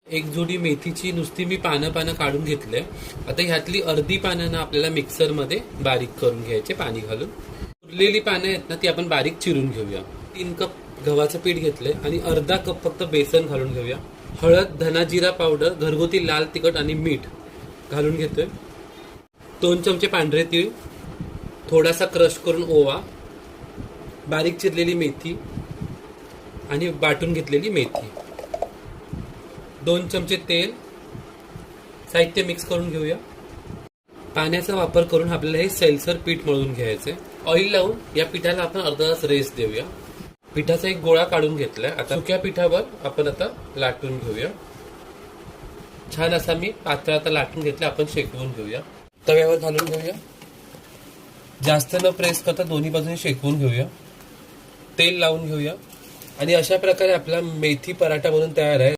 एक जोडी मेथीची नुसती मी पानं काढून घेतले. आता ह्यातली अर्धी पानं ना आपल्याला मिक्सरमध्ये बारीक करून घ्यायचे पाणी घालून. उरलेली पानं आहेत ना ती आपण बारीक चिरून घेऊया. 3 कप गव्हाचं पीठ घेतलंय आणि अर्धा कप फक्त बेसन घालून घेऊया. हळद, धना जिरा पावडर, घरगुती लाल तिखट आणि मीठ घालून घेतोय. 2 चमचे पांढरे तीळ, थोडासा क्रश करून ओवा, बारीक चिरलेली मेथी आणि वाटून घेतलेली मेथी, 2 चमचे तेल. साहित्य मिक्स करून घेऊया. पाण्याचा वापर करून आपल्याला हे सैलसर पीठ मळून घ्यायचंय. ऑइल लावून या पिठाला आपण अर्धा तास रेस्ट देऊया. पिठाचा एक गोळा काढून घेतलाय. आता सुक्या पिठावर आपण आता लाटून घेऊया. छान असा मी पातळ आता लाटून घेतला. आपण शेकवून घेऊया. तव्यावर घालून घेऊया. जास्त न प्रेस करता दोन्ही बाजूने शेकवून घेऊया. तेल लावून घेऊया आणि अशा प्रकारे आपला मेथी पराठा बनून तयार आहे.